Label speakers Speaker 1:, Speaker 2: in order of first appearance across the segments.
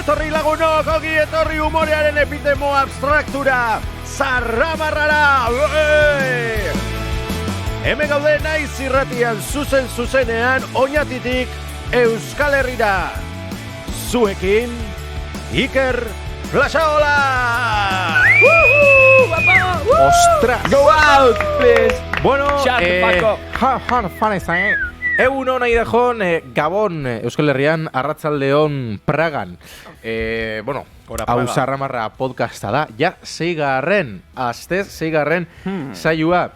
Speaker 1: etorri lagunok, ongi etorri humorearen epitemo abstraktura, zarramarrara! Hemen gaude naiz irratian zuzenean, Oñatitik Euskal Herrira. Zuekin, Iker Plasaola! ¡Ostras!
Speaker 2: Go out, please!
Speaker 1: Bueno,
Speaker 2: Paco.
Speaker 1: Egun hona idejón, Gabon, Euskal Herrian, Arratzaldeon, Pragan. Hau zarramarra podcasta da, ja, seigarren saioa.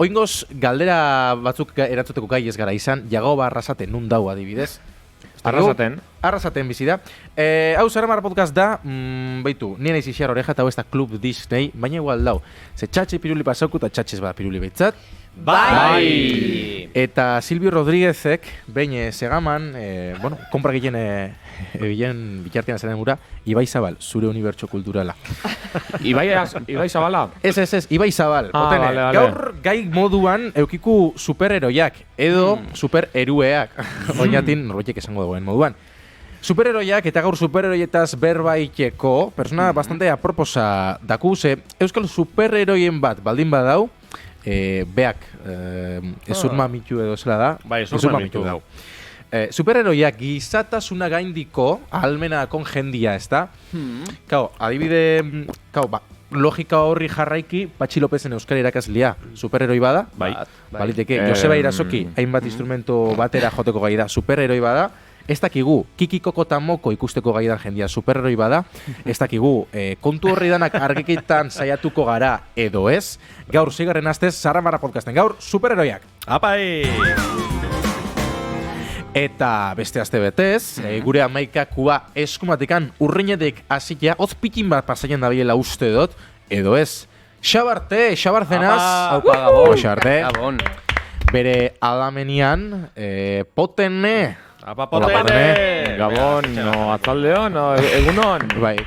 Speaker 1: Oingoz, galdera batzuk erantzuteko gai ez gara izan, Jagoba Arrasaten nun dau adibidez. Arrasaten bizi da. Hau zarramarra podcast da, baitu, nien eiz ixar oreja eta hau ez da Club Disney, baina igual dau. Ze txatxe piruli pasauku eta txatxez bada piruli behitzat.
Speaker 2: Bai!
Speaker 1: Eta Silvio Rodríguezek, behin segaman, konpra gehien bitartean zaren gura, Ibai Zabal, zure unibertso kulturala.
Speaker 2: Ibai Zabala?
Speaker 1: Ez, Ibai Zabal.
Speaker 2: Vale.
Speaker 1: Gaur gai moduan eukiku superheroiak, edo superherueak. Oñatin norbaitek esango dagoen moduan. Superheroiak eta gaur superheroietaz berbaiteko, persona bastante aproposa daku, ze euskal superheroien bat baldin badau, beak, ezurma mitu edo zela da.
Speaker 2: Bai, ezurma mitu dau.
Speaker 1: Superheroiak gizatasuna gaindiko ahalmena konjendia, ez da? Kau, adibide, logika horri jarraiki, Patxi Lopezen euskara irakaslia superheroi bada.
Speaker 2: Bai.
Speaker 1: Baliteke, Joseba Irazoki, hainbat instrumento batera joteko gai da, superheroi bada. Ez dakigu, Kiki Koko eta Moko ikusteko gaidan jendia superheroi bada. Ez dakigu, kontu horri danak argiketan saiatuko gara edo ez. Gaur, seigarren astez, Zarramarra podcasten. Gaur, superheroiak.
Speaker 2: Apai!
Speaker 1: Eta beste aste betez, gure amaikakua eskumatikan urrinetik hasikia, hoz pikin bat pasaien dabilela uste dut, edo ez. Xabarzenaz.
Speaker 2: Aupa, Gabon.
Speaker 1: Bere adamenian, potene.
Speaker 2: Apa potene! Gabon, atzaldeon, egunon?
Speaker 1: Bai,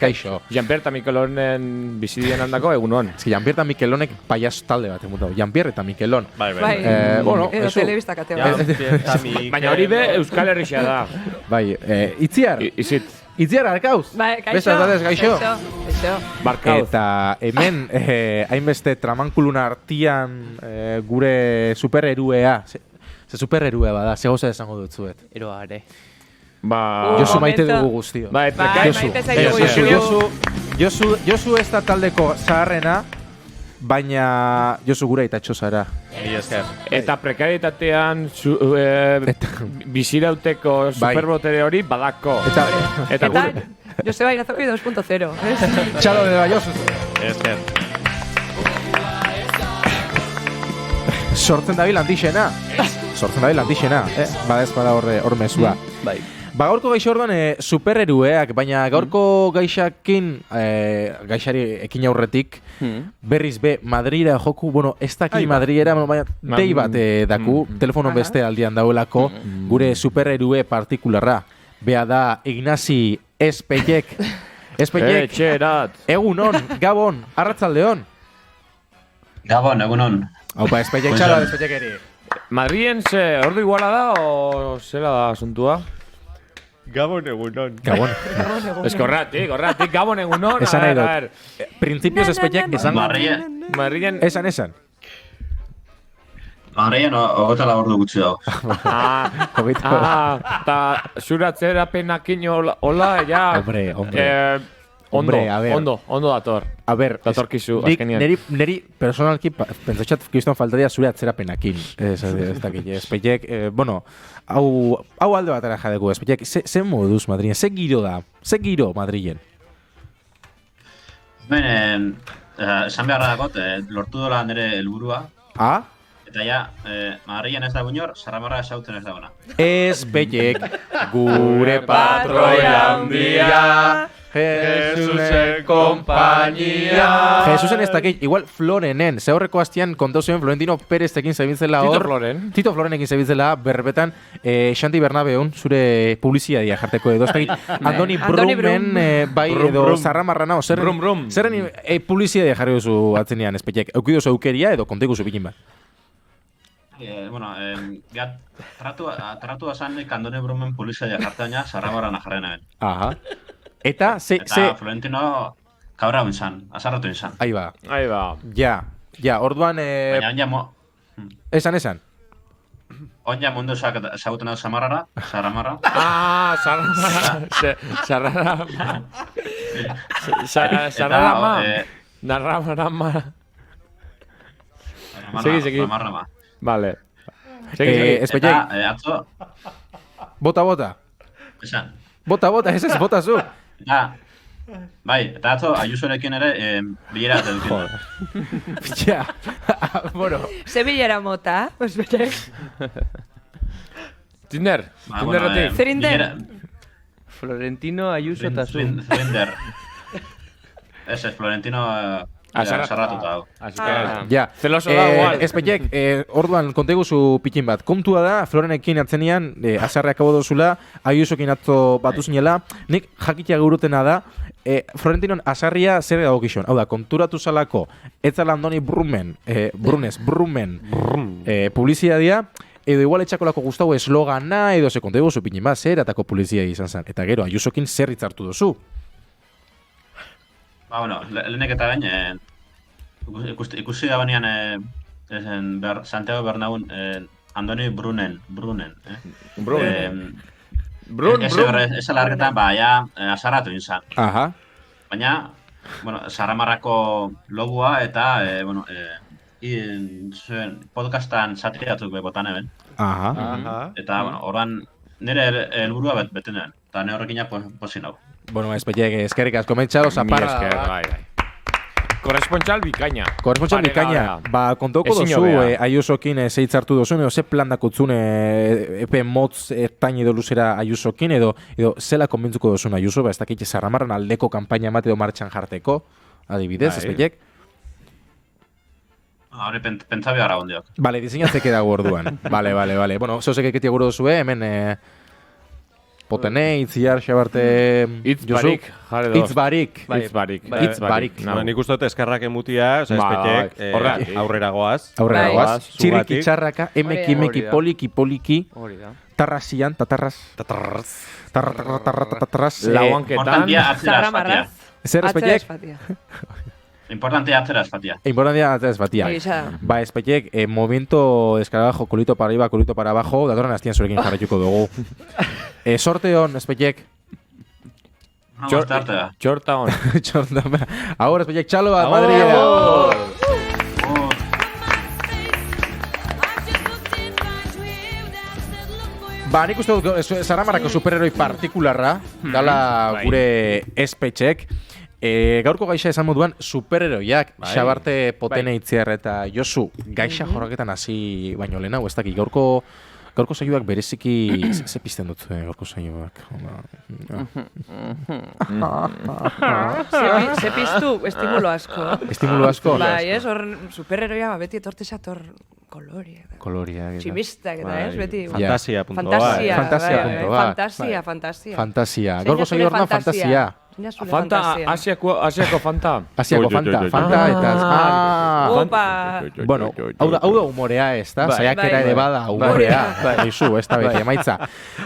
Speaker 1: kaixo.
Speaker 2: Jean-Pierre eta Mikelonen bizidien handako egunon.
Speaker 1: Ez que Jean-Pierre eta Mikelonek paiaz talde bat emutau. Jean-Pierre eta Mikelon.
Speaker 3: Bai. Edo telebista kate bat.
Speaker 2: Baina hori be Euskal Herrixea da.
Speaker 1: Bai, Itziar. Itziar, arkauz?
Speaker 3: Bai, kaixo.
Speaker 1: Besta batez, gaixo.
Speaker 2: Barkauz.
Speaker 1: Eta hemen, hainbeste tramankuluna artian gure superheruea. Ze superherue bada, ze goza esango dut zuet.
Speaker 4: Eroare.
Speaker 1: Josu maite dugu guztio.
Speaker 2: Bai,
Speaker 1: Josu ez da taldeko zaharrena, baina Josu gura eta txosara.
Speaker 2: Eta prekarietatean bizirauteko superbotere hori badako. Eta
Speaker 3: Joseba Irazoki 2.0.
Speaker 1: Txalo de da, Josu. Sortzen dabil handixena. Bada ez bada hor mezua.
Speaker 4: Bai.
Speaker 1: Gaurko gaixo orduan superherueak, baina gaurko gaixari ekin aurretik, berriz be, Madrira joku, ez daki Madriera, baina dei bat daku, telefonon beste aldian dauelako, gure superherue partikularra. Bea da Ignazi Espellek. Egunon, Gabon, Arratzaldeon.
Speaker 5: Gabon, egunon.
Speaker 1: Haupa, Espellek txala, Espellek eri.
Speaker 2: Madrien ordu iguala da o zela da asuntua?
Speaker 4: Gabon egunon.
Speaker 2: Eskorratik, Gabon egunon.
Speaker 1: Esan nahi dut. Printzipioz Espellek esan.
Speaker 2: Madrien.
Speaker 1: Esan.
Speaker 5: Madrien ogotala ordu gutxi dago.
Speaker 2: Eta zuratzera penakin hola, ja.
Speaker 1: Hombre, a ver.
Speaker 2: Ondo dator.
Speaker 1: A ver,
Speaker 2: datorkizu azkenian.
Speaker 1: Neri personalki pentsatxat kriston faltaria zure atzerapenakin. Ez dakit, Espellek, hau alde batera jadeko, Espellek, ze moduz Madrien, ze giro da? Ze giro Madrien?
Speaker 5: Esan beharra dakot, lortu dola nire helburua. Eta ja, Madrien ez da guinor, Zarramarra esautzen ez dagona.
Speaker 1: Espellek, gure patroia handia, Jesusen kompainia. Jesusen ez dakit, igual Florenen, ze horreko hastian kontau zuen Florentino Pérez ekin zebiltzela hor. Tito Floren ekin zebiltzela berbetan Xanti Bernabeun, zure publiziadia jarteko edo. Ez dakit, Andoni Brumen, bai edo Zarramarrana, zerren publiziadia jarri duzu atzenean Espellek. Eukidozu eukeria edo kontegu zu bikin bat?
Speaker 5: Tratua zan Andone Brumen polizia jartaina Sarramarran jarrena ben.
Speaker 1: Aha. Eta,
Speaker 5: Florentino kabra bintzan, azarratu bintzan.
Speaker 1: Ahí va. Ja, orduan...
Speaker 5: Baina on ja
Speaker 1: Esan.
Speaker 5: On ja mundu ezagutzen dut Sarramarra.
Speaker 2: Sarramarra. Segi. Vale. Segi.
Speaker 5: Eta, atzo...
Speaker 1: Bota.
Speaker 5: Esan.
Speaker 1: Bota, ez bota zu.
Speaker 5: Eta atzo, Ayusorekin ere, bilera edukin.
Speaker 1: Ja, bueno.
Speaker 3: Ze bilera mota, osbete.
Speaker 2: Tinderretik.
Speaker 3: Zerinder.
Speaker 6: Florentino, Ayuso eta zu.
Speaker 5: Zerinder. Ez, Florentino... Sarratuta hau.
Speaker 1: Ja.
Speaker 2: Zeloso da igual.
Speaker 1: Espeiek, orduan konteguzu pikin bat. Kontua da, Florenekin atzenian, azarre akabo dozula, Ayusokin atzo batu zinela, nik jakitea gurutena da, Florentinon azarria zer dago gizon. Hau da, konturatu zalako, etzala Andoni Brumen, publizidadia, edo igual etxakolako guztau eslogana, edo ze konteguzu pikin bat, zer atako publizidadia izan zen. Eta gero, Ayusokin zer hitzartu dozu.
Speaker 5: Lehenek eta bain, ikusi da banean Santiago Bernaun Andoni Brunen. Ez alargetan, azarratu izan. Baina, Sarramarrako logua eta, podcastan satiratuk botan eben. Eta, orduan, nire helburua beten den. Eta nire horrekina pozin hau.
Speaker 1: Bueno, espeiek, eskerrik asko mentxalo, zaparra.
Speaker 2: Korrespontxal bikaina.
Speaker 1: Ba, kontoko dozu, Ayusokin zeitzartu dozu, edo ze plan dakutzun epe motz ertain edo luzera Ayusokin, edo zela konbintzuko dozun Ayuso, ez dakit Sarramarran aldeko kampaina bat edo martxan jarteko, adibidez, espeiek.
Speaker 5: Hori pentsa behar agondiok.
Speaker 1: Bale, diseinatzeke dago orduan. Bale. Bueno, zeuzek eketia gure dozu, hemen... Potene, itziar, xabarte...
Speaker 2: Itzbarik.
Speaker 4: Nik uste dut eskarrak emutia, espetek, aurrera goaz.
Speaker 1: Txirrik itxarraka, emeki, poliki. Tarrasian, tatarras.
Speaker 2: Lauanketan.
Speaker 1: Zer espetek?
Speaker 5: Importantea atzera espatia. Ba, espeiek, movimiento escarabajo, culito para arriba, culito para abajo, datorren hastian zurekin jarraituko dugu. Sorte hon, espeiek.
Speaker 2: Txorta hon.
Speaker 1: Ahora, espeiek, txalo bat, Madrid. Ba, nik uste dut, Sarramarrako superheroi partikularra, dala gure espetxek. Gaurko gaixa esan moduan superheroiak, Xabarte, Potene, Itziar eta Josu gaixa jorraketan hasi baino lehena, ez dakit, gaurko saioak bereziki ze pizten dut gaurko saioak.
Speaker 3: Ze piztu, estimulo asko. Bai, ez, hor superheroia beti etortezator koloriak. Tximistak eta ez, beti.
Speaker 1: Fantasia. Gaurko saio horna fantasia.
Speaker 2: Asiako Fanta.
Speaker 1: Fanta eta...
Speaker 3: Opa!
Speaker 1: Bueno, hau da humorea ez da, saiakera ere bada humorea. Eizu, ez da beti, emaitza.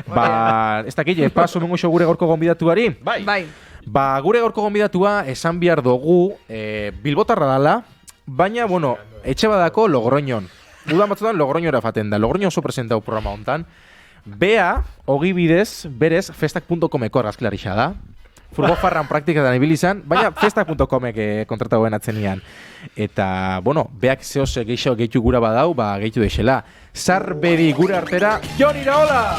Speaker 1: Ba, ez dakit, paso mengo gure gorko gonbidatuari?
Speaker 3: Bai.
Speaker 1: Ba, gure gorko gonbidatua esan behar dugu Bilbotarra dala, baina, bueno, etxe badako Logroñon. Udan batzutan Logroñora faten da. Logroño oso presentau programa hontan. Bea, ogibidez, berez, festak.comeko argazkilarixa da. Furgofarran praktiketan ibili izan, baina festak.comek kontratagoen atzenian. Eta, bueno, beak zehose gehitu gura badau, ba, gehitu deixela. Zarbedi gure artera, Jon Iraola!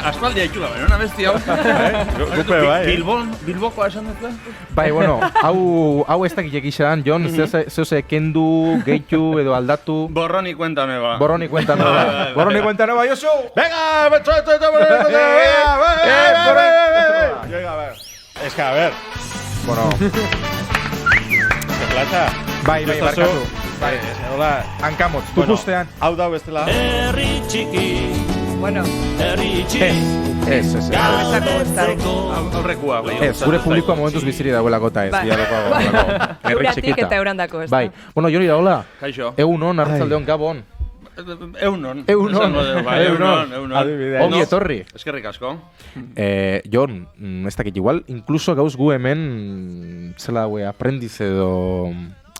Speaker 7: Aspaldia iku da, baina besti hau.
Speaker 4: Gupe, bai.
Speaker 7: Bilbokoa esan dut?
Speaker 1: Bai, bueno, hau ez dakit egizan, Jon, zehose kendu, gehitu edo aldatu...
Speaker 7: Borroni cuéntame, ba.
Speaker 1: Borroni cuéntame, ba, Josu!
Speaker 4: Venga, es que, a ver.
Speaker 1: Bueno.
Speaker 4: Que plaza.
Speaker 1: Bai, barkatu.
Speaker 4: Bai, hola.
Speaker 1: Hankamot, dukustean.
Speaker 4: Hau da bestela.
Speaker 3: Bueno.
Speaker 1: Ez.
Speaker 7: Aurrekua,
Speaker 1: ez, gure publikoa momentuz biziri dagoelako eta ez.
Speaker 3: Euratik eta eurandako, ez da?
Speaker 1: Bai, bueno, Joni da, hola.
Speaker 7: Kaixo.
Speaker 1: Egunon, arratzaldeon, Gabon.
Speaker 7: Eunon.
Speaker 1: Ongi etorri.
Speaker 7: Eskerrik asko.
Speaker 1: Jon, ez dakit igual, incluso gauz gu hemen zela aprendiz edo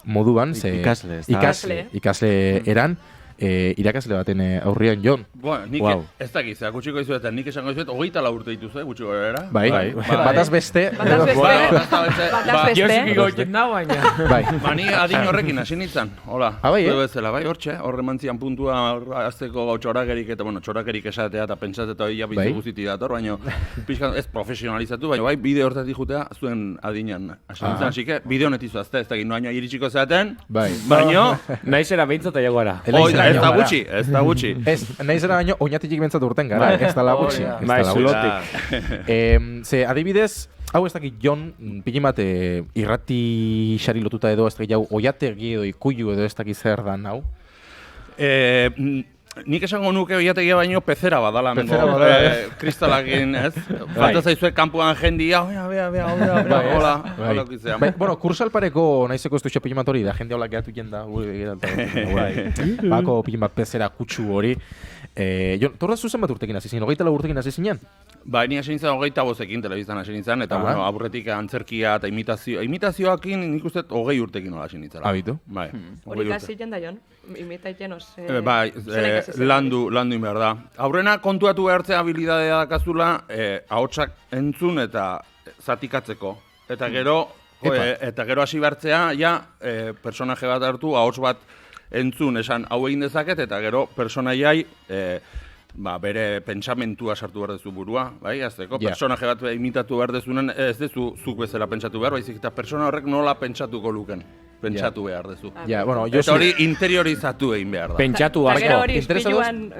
Speaker 1: moduan, ikasle eran, irakasle baten aurrian, Jon.
Speaker 7: Bueno, nik ez dakit, kutsiko izuet, nik esango izuet, 24 urte dituzue, gutxiko era.
Speaker 1: Bai, bataz beste.
Speaker 2: Josiki goiten da, baina.
Speaker 7: Ni adin horrekin hasi nintzen, hola.
Speaker 1: Bai,
Speaker 7: bai, hortxe, horre mantzian puntua azteko txorakerik, eta bueno, txorakerik esatea eta pentsat eta hori bizi guztiti dator, baina pixkan ez profesionalizatu, baina bai, bide hortatik jutea zuen adinean hasi nintzen, hasi que bide honetizu azte, ez dakit noaino iritsiko zeaten, baina...
Speaker 2: Naizera behintzat aiagoara.
Speaker 7: Ez da gutxi.
Speaker 1: Ez, nahi zera baino, oinatik bentsat urten gara, ez da lagutxi.
Speaker 2: Bai, zulotik.
Speaker 1: Ze, adibidez, hau ez dakit Jon, pilin bat irrati xari lotuta edo, ez dakit jau, oiategi edo ikuilu edo ez dakit zer dan, hau?
Speaker 7: Nik esango nuke oiategia baino pezera badala, kristalakin, ez? Falta zaizue kanpuan jendia, hola.
Speaker 1: Bueno, kursalpareko naizeko ez du pilin bat hori, da jende hola gehatu jenda, bako pilin bat pezera kutsu hori. Torra zuzen bat urtekin hasi zinen, 24 urtekin hasi zinen?
Speaker 7: Ba, ni hasi nintzen 25ekin telebiztan hasi nintzen, eta bueno, aburretik antzerkia eta imitazioakin nik uste 20 urtekin hola hasi nintzen.
Speaker 1: Abitu?
Speaker 7: Bai.
Speaker 3: Hori kasi jenda, Jon? Imitaiten,
Speaker 7: bai, landu inbehar da. Aurrena kontuatu behartzea habilidadea dakazula, ahotsak entzun eta zatikatzeko. Eta gero hasi behartzea, personaje bat hartu, ahots bat entzun esan hau egin dezaket, eta gero personaiai bere pentsamentua sartu behar dezu burua, bai, azteko, personaje bat imitatu behar dezunen, ez dezu zuk bezala pentsatu behar, baizik eta persona horrek nola pentsatuko luken. Pentsatu behar dezu. Eta hori interiorizatu egin behar da.
Speaker 2: Pentsatu barko.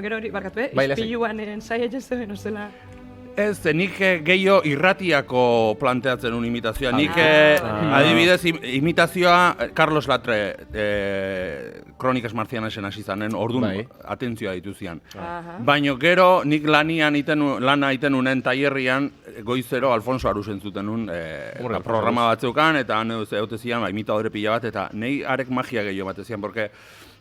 Speaker 3: Gero hori, barkatu, ispiluan ensaia jezen, ozela...
Speaker 7: Ez, nik gehiago irratiako planteatzen un imitazioa. Nik adibidez imitazioa Carlos Latre Kronikas Marcianasen hasi zanen, orduan atentzioa dituzian. Baina gero nik lana iten unen taierrian goizero Alfonso Arusen zuten un programa batzeukan, eta han eutezian imitadore pila bat, eta nahi arek magia gehiago batezian, porque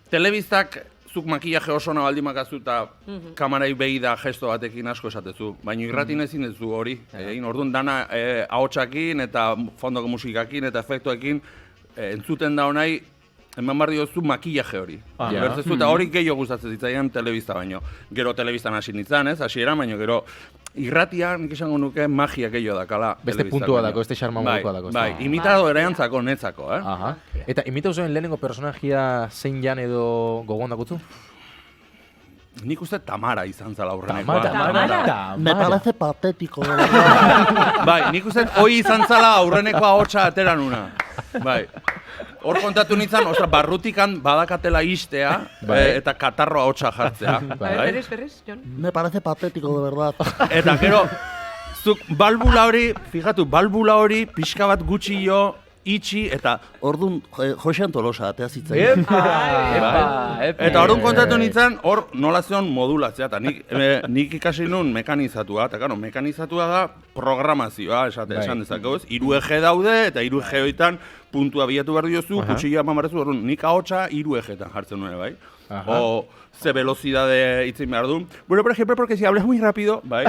Speaker 7: telebistak zuk makillaje oso nabaldimakazu eta kamarai behi da gesto batekin asko esatezu. Baina irratin ezin ez du hori. Orduan dana ahotsakin eta fondoko musikakin eta efektuekin entzuten da honai eman barri dozu makillaje hori. Bertzezu eta hori gehiago gustatzen zitzaidan telebista baino. Gero telebistan hasi nintzen, ez? Hasieran, baino gero irratia nik esango nuke magia gehiago dakala.
Speaker 1: Beste puntua dako, beste xarma modukoa dako.
Speaker 7: Bai, imitado erantzako netzako,
Speaker 1: Eta imitauzoen lehenengo personajia zein jan edo gogoan dakutzu?
Speaker 7: Nik uste Tamara izan zala aurrenekoa.
Speaker 3: Tamara?
Speaker 8: Me parece patético.
Speaker 7: Bai, nik uste hoi izan zala aurrenekoa hotxa ateran una. Bai. Hor kontatu nintzen, barrutikan badakatela istea eta katarroa hotxa jartzea.
Speaker 3: Berriz, Jon?
Speaker 8: Me parece patético, de verdad.
Speaker 7: Eta gero, zuk balbula hori pixka bat gutxi jo, itxi, eta
Speaker 8: orduan Josean Tolosa atea zitzaion.
Speaker 7: Eta orduan kontatu nintzen, hor nola zeon modulatzea, eta nik ikasi nun mekanizatua, eta mekanizatua da programazioa, esan dezakegu, 3 eje daude, eta 3 eje hoitan puntua bilatu behar diozu, kutxilloa mamarezu, orduan nik ahotsa 3 ejetan jartzen nuen, bai? O ze velocidade itzin behar du. Bueno, por ejemplo, porque si hablas muy rápido, bai?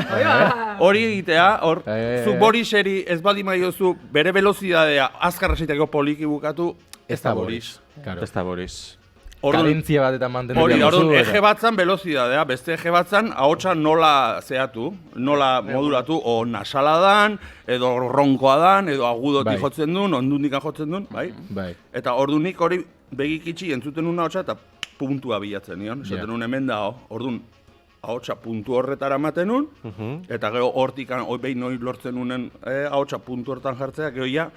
Speaker 7: Hori egitea, hor, zu Boriseri ez baldin maiozu bere velozidadea azkarra zeiteko poliki bukatu, ez da Boris.
Speaker 1: Ez da Boris. Karentzia bat eta mantendu.
Speaker 7: Hori, orduan, eje batzan velozidadea, beste eje batzan ahotsa nola zeatu, nola modulatu, o nasala dan, edo ronkoa dan, edo agudotik jotzen duen, ondundikan jotzen duen, bai? Eta orduan nik hori begikitxi entzuten un ahotsa eta puntua bilatzen nion, esaten un hemen da, orduan, ahotsa puntu horretara ematen nun, eta gero hortikan, behin noi lortzen unen ahotsa puntu horretan jartzea, gero ja,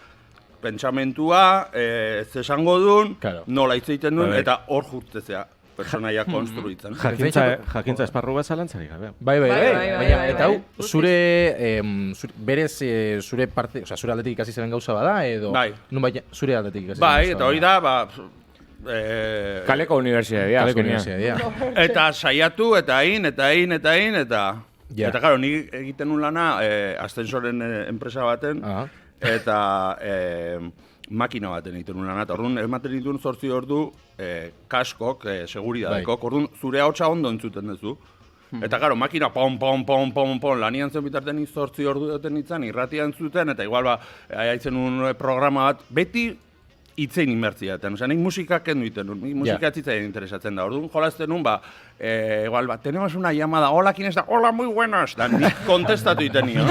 Speaker 7: pentsamentua, zesango duen, nola hitzeiten duen, eta hor jurtzezea personaia konstruitzen.
Speaker 4: Jakintza esparru bat zalantzari gabe.
Speaker 1: Bai. Eta hau, berez zure parte, oza, zure aldetik ikasi zeren gauza bada, edo?
Speaker 7: Bai.
Speaker 1: Zure aldetik ikasi zeren gauza bada.
Speaker 7: Bai, eta hori da,
Speaker 2: Kaleko unibertsitatea.
Speaker 7: Eta saiatu, eta Eta, karo, nik egiten nun lana ascensoren enpresa baten, eta makina baten egiten nun lana. Eta orduan, ematen dituen 8 ordu kaskok, seguridadekok, orduan, zure ahotsa ondo entzuten duzu. Eta, karo, makina pom, lanian zen bitarten 8 ordu duten nintzen, irratia entzuten, eta igual, haitzen un programa bat, beti itzein inmertzia. Osea, nik musika kendu iten nun, musika etzitzen interesatzen da. Orduan, jolazten nun, igual, tenemos una llamada, hola, ¿quién está? Hola, muy buenas. Da, nik kontestatu iten nio.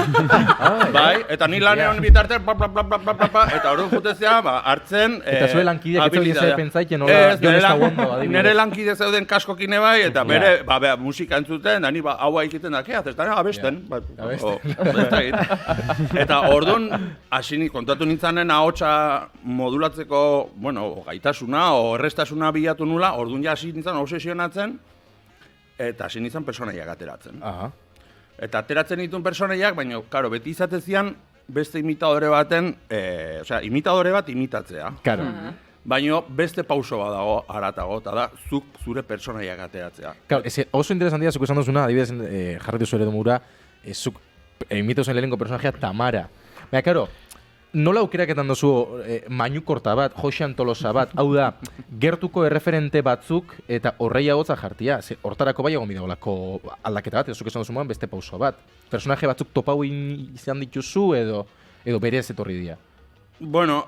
Speaker 7: Bai, eta ni lanean bitartean, eta orduan jutezea, hartzen...
Speaker 1: Eta zure lankideak ez hori ez pentsaiten, hola, jon ez da guondo, adibidez.
Speaker 7: Nere lankide zeuden kaskokine bai, eta bere, musika entzuten, da ni haua egiten da, kea, zesta, abesten. Eta orduan, hasi kontatu nintzanen ahotsa modulatzeko, bueno, gaitasuna, o errestasuna bilatu nula, orduan ja hasi nintzen obsesionatzen, eta hasi nintzen personaiak ateratzen. Eta ateratzen dituen personaiak, baina, karo, beti izatezian beste imitadore baten, osea, imitadore bat imitatzea.
Speaker 1: Karo.
Speaker 7: Baina beste pauso bat dago, aratago, eta da, zuk zure personaiak ateratzea.
Speaker 1: Karo, oso interesantia, zuk esan duzuna, adibidez, jarri duzu ere dumura, zuk imitu zen lehenengo personajea Tamara. Baina, karo, nola aukeraketan duzu Mañukorta bat, Josean Tolosa bat, hau da, gertuko erreferente batzuk eta horreiagotza jartia. Hortarako bai egon bideolako aldaketa bat, zuk esan duzu moan beste pauso bat. Personaje batzuk topau izan dituzu edo berez etorri dira?
Speaker 7: Bueno,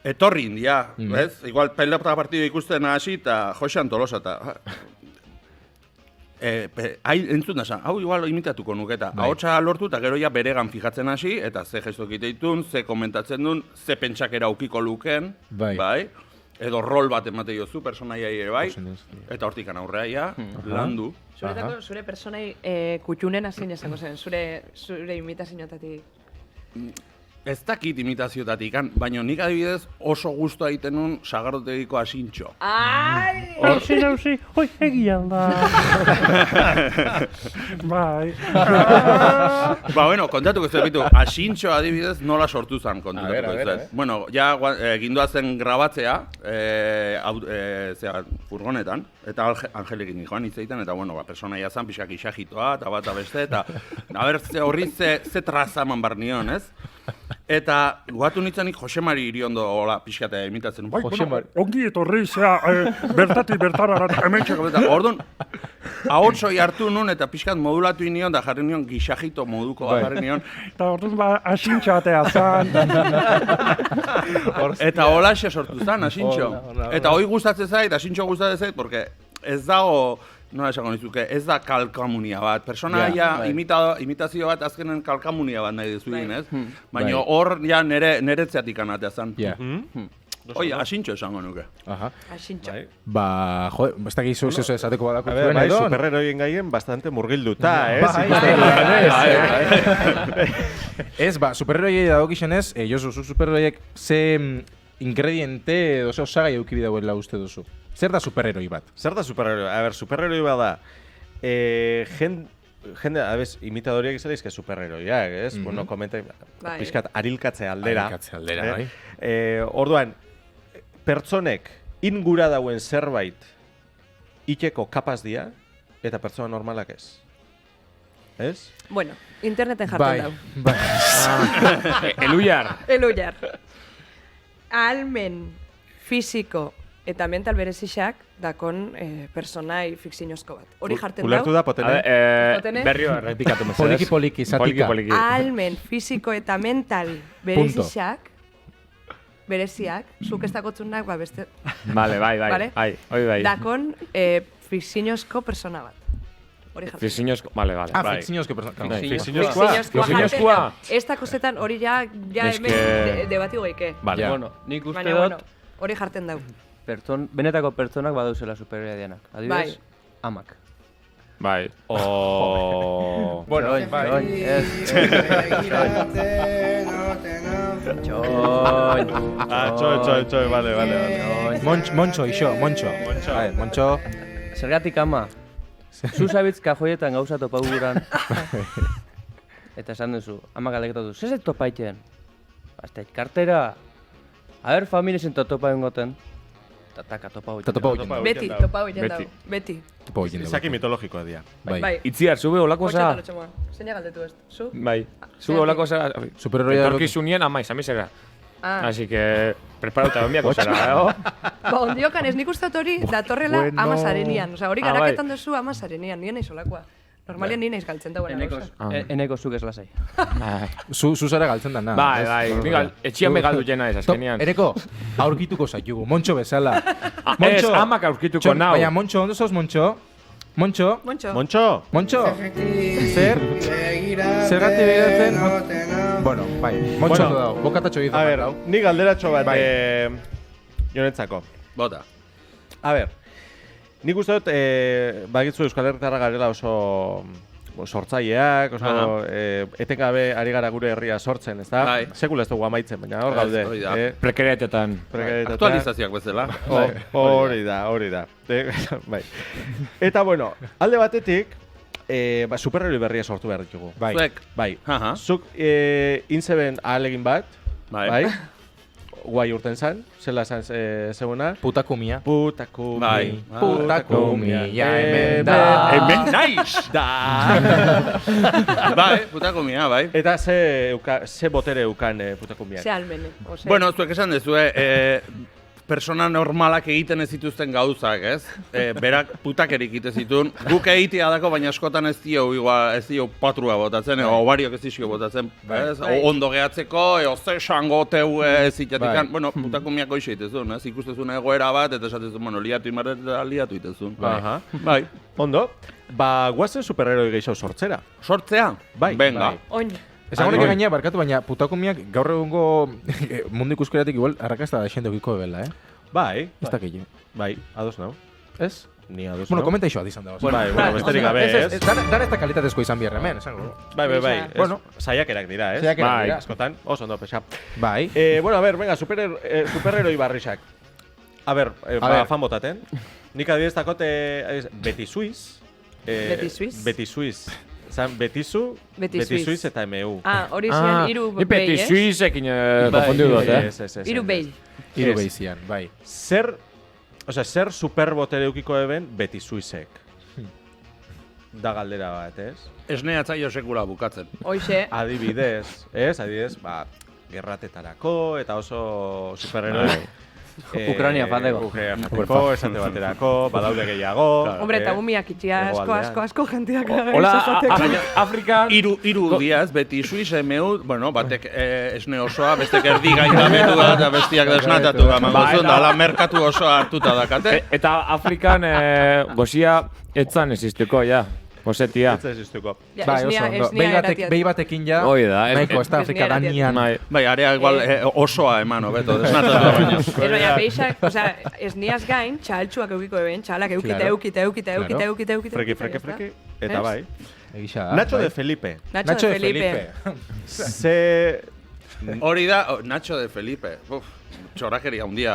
Speaker 7: etorri india, ez? Igual pelota partido ikusten hasi eta Josean Tolosa eta... entzun da hau igual imitatuko nuketa. Ahotsa lortu eta gero ja beregan fijatzen hasi, eta ze gestok ditun, ze komentatzen duen, ze pentsakera aukiko luken, bai? Edo rol bat emate jozu, personaia ere bai, eta hortikan aurrea landu.
Speaker 3: Zuretako, zure personai kutxunen azin esango zen, zure imitazioetatik?
Speaker 7: Ez dakit imitazioetatik, baina nik adibidez oso gustu egiten nun Sagardotegiko Asintxo.
Speaker 3: Ai!
Speaker 9: Hauzi, hoi, egia da. Bai.
Speaker 7: Bueno, kontatuko ez behitu, Asintxo adibidez nola sortu zen kontatuko ez. Bueno, ja gindoa zen grabatzea, furgonetan, eta Angelekin joan hitzeiten, eta bueno, personaia zen, pixak isagitoa, eta bat abeste, eta horri ze trazaman barnion, ez? Eta guatu nintzanik Josemari Iriondo pixkatea imitatzen.
Speaker 9: Bai, ongi etorri, bertatik bertara, hemen txeko.
Speaker 7: Orduan, ahotsoi hartu nun eta pixkat modulatu inion, da jarri nion gisagito moduko bat jarri nion.
Speaker 9: Eta orduan, asintxoatea zan.
Speaker 7: Eta holaxe sortu zan, asintxo. Eta hoi gustatzen zait, asintxo gustatzen zait, porque ez dago... Nola esango nizuke, ez da kalkamunia bat. Personaia imitazio bat azkenen kalkamunia bat nahi duzuin, ez? Baina hor ja neretzeatik anatea zan. Oi, asintxo esango nuke.
Speaker 3: Asintxo.
Speaker 1: Ba, jo, ez da gizu zezo esateko badako
Speaker 4: zuen edo. Bai, superheroien gaien bastante murgilduta, ez?
Speaker 1: Ez, ba, superheroiei dagokixenez, Josu, superheroiek ze ingrediente edo ze osagai eukibi dagoela uste duzu? Zer da superheroi bat?
Speaker 4: Zer da superheroi? A ber, superheroi bat da, jende, abez, imitadoriak izan daizke superheroiak, ez? Bueno, komenta, pixkat, arilkatze aldera.
Speaker 1: Bai.
Speaker 4: Orduan, pertsonek ingura dauen zerbait iteko kapaz dia, eta pertsona normalak ez. Ez?
Speaker 3: Bueno, interneten jartzen dau.
Speaker 2: Bai. Eluyar.
Speaker 3: Almen fisiko eta mental berezixak dakon personai fikzinozko bat. Hori jarten dau.
Speaker 4: Ulertu da, potene?
Speaker 2: Berrio, errepikatu mesedez.
Speaker 1: Poliki, zatika.
Speaker 3: Almen fisiko eta mental berezixak, bereziak, zuk ez dakotzunak, beste...
Speaker 2: Vale, bai.
Speaker 3: Dakon fikzinozko persona bat. Hori jarten.
Speaker 2: Fikzinozko, vale.
Speaker 1: Fikzinozko persona.
Speaker 2: Fikzinozkoa.
Speaker 3: Ez dakozetan hori ja hemen debatigo geike.
Speaker 6: Vale, bueno, nik uste dut...
Speaker 3: Hori jarten dau.
Speaker 6: Benetako pertsonak badauzela superioria dianak. Adibidez, amak.
Speaker 2: Bai.
Speaker 6: Bueno, bai.
Speaker 4: Txoi, vale.
Speaker 1: Montxo. Bai, Montxo.
Speaker 6: Zergatik ama, zuzabitz kajoietan gauza topau guran. Eta esan duzu, ama galeketatu, zezek topaiten? Basta, kartera. A ber, familizen topa ingoten. Tataka, topa hoiten.
Speaker 3: Beti, topa hoiten dago. Beti.
Speaker 1: tipo egin dugu.
Speaker 4: Izaki mitologikoa dira.
Speaker 1: Bai.
Speaker 2: Itziar, zube olako za...
Speaker 3: Zeina galdetu ez? Zu?
Speaker 2: Bai. Zube olako za...
Speaker 1: Superheroia...
Speaker 2: Etorkizunien amaiz, amizera. Así que... Preparauta benbiako zara,
Speaker 3: Ba, ondiokan ez nik uste hori datorrela amazarenian. Osa, hori garaketan duzu amazarenian, nien naiz olakoa. Normalian nien naiz galtzen da buena gauza.
Speaker 6: Eneko zuk ez lasai.
Speaker 1: Zu zara galtzen da, na.
Speaker 2: Bai, etxian begaldu jena ez, azkenian.
Speaker 1: Eneko, aurkituko zaitugu, Montxo bezala.
Speaker 2: Ez, amak aurkituko nau.
Speaker 1: Baina, Montxo, ondo zoz, Montxo? Montxo? Montxo? Zergatik begiratzen? Bueno, bai, Montxo ondo dago, bokatatxo ditu.
Speaker 4: A ver, ni galderatxo bat jonetzako.
Speaker 7: Bota.
Speaker 4: A ver, nik uste dut, bagitzu Euskal Herritarra garela oso sortzaileak, oso etengabe ari gara gure herria sortzen, ez da? Sekula ez dugu amaitzen, baina hor gaude.
Speaker 2: Prekariatetan.
Speaker 7: Aktualizazioak bezala.
Speaker 4: Hori da. Bai. Eta, bueno, alde batetik, superheroi berria sortu behar ditugu. Bai. Zuk inzeben ahalegin bat, bai? Guai urten zan, zela zan zeuna.
Speaker 1: Putakumia.
Speaker 4: Bai.
Speaker 1: Putakumia, hemen da.
Speaker 7: Hemen naiz! Da! Bai, putakumia, bai.
Speaker 4: Eta ze botere eukan putakumia?
Speaker 3: Ze almene.
Speaker 7: Bueno, zuek esan dezue, persona normalak egiten ez dituzten gauzak, ez? Berak putakerik egiten zituen. Guk egitea dako, baina askotan ez dio patrua botatzen, ovariok ez dizio botatzen, ez? Ondo gehatzeko, ze esango teu ez itxatikan. Bueno, putakumiak hoxe itezun, ez? Ikustezun egoera bat, eta esatezun, bueno, liatu imarreta liatu itezun. Bai.
Speaker 4: Ondo, guazen superheroi gehiago sortzera.
Speaker 7: Sortzea?
Speaker 4: Bai.
Speaker 7: Venga.
Speaker 3: Oin.
Speaker 1: Ezagunek gaina, barkatu, baina putakumiak gaur egungo mundu ikuskeratik igual arrakasta da xente okiko ebela,
Speaker 4: Bai.
Speaker 1: Ez dakile.
Speaker 4: Bai, ados nau.
Speaker 1: Ez?
Speaker 4: Ni ados nau.
Speaker 1: Bueno, komenta iso adizan da.
Speaker 4: Bueno, besterik gabe, ez?
Speaker 1: Dan ez da kalitatezko izan bierra hemen, esango.
Speaker 4: Bai. Bueno, saiakerak dira, ez?
Speaker 1: Saiakerak dira.
Speaker 4: Askotan, oso ondo pesa.
Speaker 1: Bai.
Speaker 4: Bueno, a ver, venga, superheroi barrixak. A ver, fan botaten. Nik adibidez dakote Beti Suiz. Beti Suiz. Zan, Betizu eta MU.
Speaker 3: Hori zian, iru behi,
Speaker 2: Beti Suizekin konfundu dut,
Speaker 3: Iru behi.
Speaker 1: Iru behi zian, bai.
Speaker 4: Zer superbotere eukiko eben Beti Suizek? Da galdera bat, ez?
Speaker 7: Esnea atzaio sekula bukatzen.
Speaker 3: Hoxe.
Speaker 4: Adibidez, gerratetarako eta oso superheroi.
Speaker 6: Ucrania fandeko.
Speaker 4: Ucrania fandeko, esate baterako, badaude gehiago.
Speaker 3: Hombre, eta gumiak itxia, asko jentiak.
Speaker 2: Hola, Afrikan...
Speaker 7: Iru diaz, Beti Suiz, MU, bueno, batek esne osoa, bestek erdi gaitametu da, eta bestiak desnatatu da, mangozun, da, ala merkatu osoa hartuta dakate.
Speaker 2: Eta Afrikan gozia etzan existuko, ja. Gozetia.
Speaker 4: Ez existuko.
Speaker 1: Bai, oso ondo. Behi batekin ja, nahiko, ez da Afrika danian.
Speaker 7: Bai, area igual osoa eman, beto, desnatatu da baina.
Speaker 3: Pero ya, peixak, oza, esniaz gain, txaltxuak eukiko eben, txalak eukite.
Speaker 4: Freki, eta bai.
Speaker 1: Nacho
Speaker 4: de Felipe.
Speaker 7: Hori da, Nacho de Felipe. Txorrakeria hundia,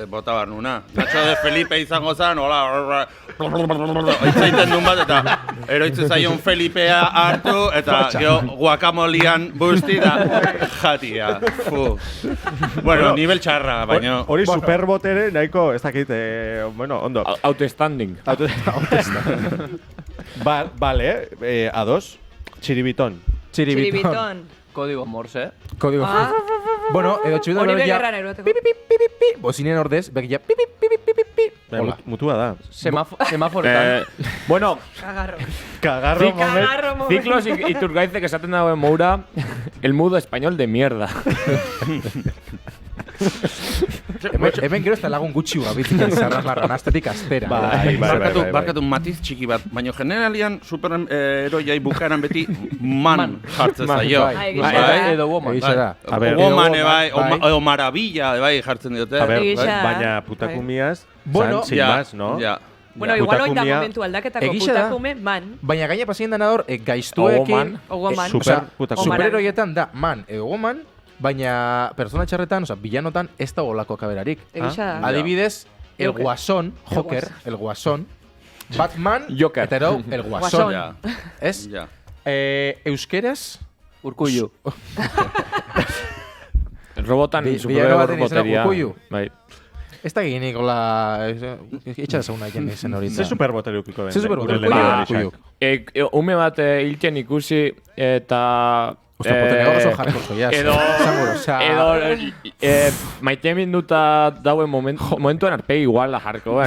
Speaker 7: bota bar nuna. Nacho de Felipe izango zen, hola, oitzaiten duen bat, eta eroitzen zaion Felipea hartu, eta guakamolian busti da jatia. Bueno, nivel txarra, baina...
Speaker 4: Hori superbotere nahiko, ez dakit, bueno, ondo.
Speaker 2: Outstanding.
Speaker 4: Vale, ados. Txiribiton.
Speaker 6: Kodigo Morse.
Speaker 1: Kodigo Morse. Bueno, edo txibito
Speaker 3: hori begerran eroteko.
Speaker 1: Bozinen ordez, begia
Speaker 4: mutua da.
Speaker 6: Semaforetan.
Speaker 2: Bueno,
Speaker 4: Kagarro
Speaker 2: moment. Ciclos Iturgaizek esaten dagoen moura, el mudo español de mierda.
Speaker 1: Hemen gero ez da lagun gutxi gabitzen zarramarran, astetik astera.
Speaker 7: Barkatu matiz txiki bat, baina generalian superheroiai bukaeran beti man jartzen zaio.
Speaker 6: Edo woman.
Speaker 7: Woman, edo maravilla, jartzen diote.
Speaker 4: Baina putakumiaz, sin más, no?
Speaker 3: Bueno, igual oin da momentu aldaketako putakume, man.
Speaker 1: Baina gaina pasien dena hor, gaiztuekin... Superheroietan da man edo woman, baina persona txarretan, villanotan, ez da olako kaberarik. Adibidez, el Guasón, Joker, el Guasón, Batman, eta ero, el Guasón. Ez? Euskeraz?
Speaker 6: Urkullu.
Speaker 2: Robotan superroboteria.
Speaker 1: Urkullu? Ez da ginik, hola... Etxa zauna egin zen hori.
Speaker 4: Ze superbotere upiko den?
Speaker 1: Ze superbotere upiko?
Speaker 2: Ume bat hiltzen ikusi eta...
Speaker 1: Osta, potenego oso jarko zoiaz.
Speaker 2: Edo maite minduta dauen momentuen arpegi igual da jarko.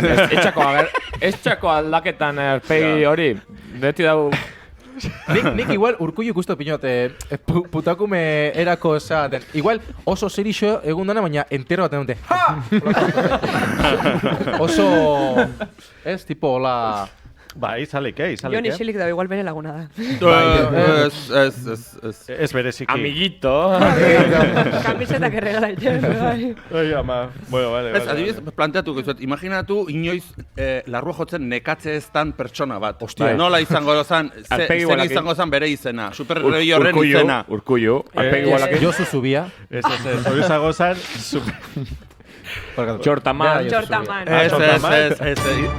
Speaker 2: Etxako aldaketan arpegi hori. Beti dau...
Speaker 1: Nik igual urkullu ikustu pinot, putakume erako esaten. Igual oso serixo egun dana, baina entero baten dute. Oso... Ez, tipo, hola...
Speaker 4: Izalik,
Speaker 3: Jon isilik da, igual bere laguna da.
Speaker 4: Ez bereziki.
Speaker 2: Amiguito.
Speaker 3: Kamisetak erregala iten.
Speaker 4: Oi, ama. Bueno, vale.
Speaker 7: Ez, adibidez, planteatuko izuet. Imaginatu, inoiz larrua jotzen nekatze eztan pertsona bat.
Speaker 1: Hostia.
Speaker 7: Nola izango zan, zen izango zan bere izena. Superheroi horren izena.
Speaker 2: Urkullu.
Speaker 1: Josu Zubia.
Speaker 4: Ez, hori izango zan...
Speaker 2: Txortaman.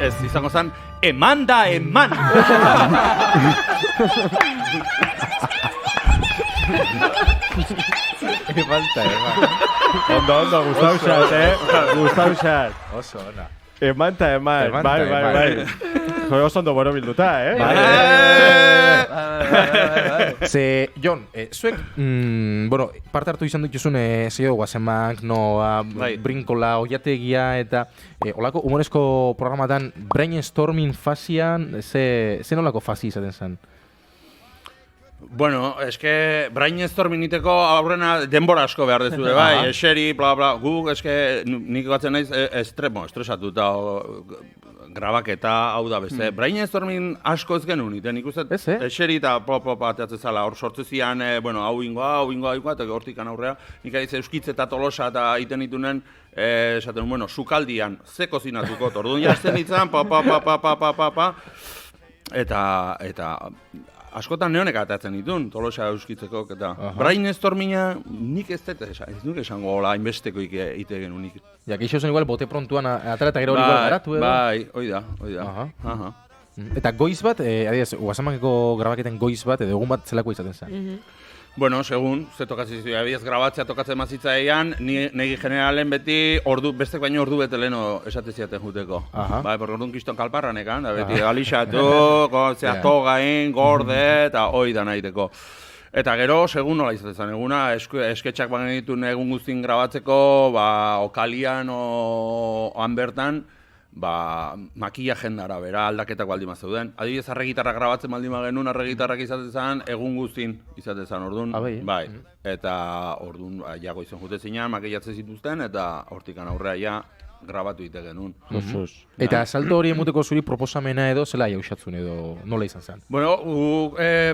Speaker 7: Ez, izango zen, eman da, eman!
Speaker 1: Falta,
Speaker 4: Ondo, gustau xat,
Speaker 1: Oso, ona.
Speaker 4: Eman ta eman, bai. Jode oso ondo boro bilduta,
Speaker 1: Ze, Jon, zuek, parte hartu izan dituzun zeo Guazemak, Brinkola, Oiategia, eta olako humorezko programatan brainstorming fasian, ze nolako fasi izaten zen?
Speaker 7: Bueno, eske brainstorming iteko aurrena denbora asko behar dezu, bai, eseri, bla, bla, guk eske nik batzen naiz estresatuta grabaketa hau da beste. Brainstorming asko ez genuen, nik uste eseri eta ateatzen zala, hor sortzezian, hau ingoa, eta hortikan aurrea, nik adiz euskitze eta tolosa eta iten itunen, esaten, sukaldian, ze kozinatuko, orduan jazten ditzen, eta askotan neonek atatzen ditun, tolosa euskitzeko, eta brainstorminga nik ez duk esango hola hainbesteko ite genunik.
Speaker 1: Ja, keixo zen igual bote prontuan atara eta gero hori igual garatu, edo?
Speaker 7: Bai, oida.
Speaker 1: Eta goiz bat, adiaz, Guazamakeko grabaketen goiz bat, edo egun bat zelako izaten zen?
Speaker 7: Bueno, segun, ze tokatzen zizu, abiez grabatzea tokatzen mazitza egan, negi generalen beti bestek baino ordu bete leheno esate ziaten juteko. Bai, por orduan kiston kalparranekan, da beti alixatu, togain, gorde, eta hoi da nahiteko. Eta gero, segun nola izaten zen, eguna esketxak bagen ditun egun guztin grabatzeko, okalian oan bertan, makillajen arabera aldaketak baldima zeuden. Adibidez, arregitarrak grabatzen baldima genuen, arregitarrak izaten zen, egun guztin izaten zen orduan. Bai. Eta orduan, jago izan jute zinean, makillatzen zituzten, eta hortikan aurrea ja grabatu ite genuen.
Speaker 1: Eta salto hori emuteko zuri proposamena edo, zela jausatzun edo, nola izan zen?
Speaker 7: Bueno,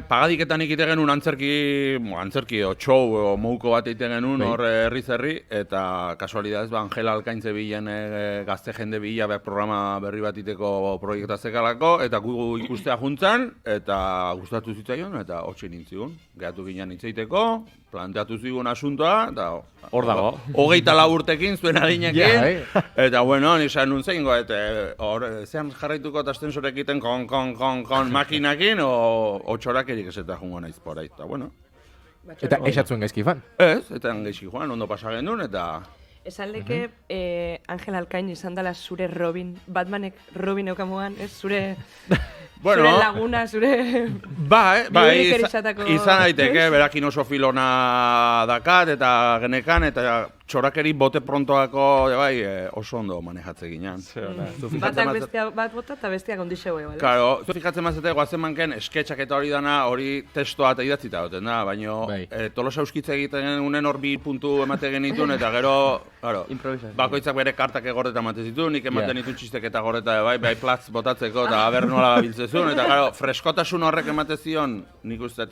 Speaker 7: pagadiketan ikite genuen antzerki o txou o mouko bat ite genuen, hor herri, eta kasualidadez, Angela Alkaintze bilen gazte jende bila programa berri bat iteko proiekta zekalako, eta gu ikustea juntzan, eta gustatu zitzaion, eta hotxe nintzigun. Gehatu ginen itzeiteko, planteatu zigun asuntoa, eta
Speaker 2: hor dago.
Speaker 7: 24 urtekin zuen adinekin, eta bueno, nizan nun zein goet, zean jarraituko eta astensorek iten kon makinakin, o txorakerik ez eta jungo naiz porai, eta bueno.
Speaker 1: Eta esatzuen gaizki fan?
Speaker 7: Ez, eta gaizki joan, ondo pasagen duen, eta...
Speaker 3: Esan leke, Angel Alkain izan dela zure Robin, Batmanek Robin eukamuan, ez? Zure laguna, zure... Bai,
Speaker 7: izan daiteke, berakin oso filona dakat, eta genekan, eta txorakeri bote prontoako oso ondo manejatze ginen.
Speaker 3: Batak bestia bat bota eta bestia kondixeue, bale?
Speaker 7: Karo, zu fikatzen mazete, Guazemanken esketxak eta hori dana, hori testoa eta idatzita duten da, baina Tolosa euskitze egiten unen hor 2 puntu emate genitun, eta gero, bakoitzak bere kartak egordeta emate zitu, nik ematen ditu txistek eta gordeta, bai platz botatzeko, eta aber nola biltzezun, eta gero, freskotasun horrek emate zion, nik uste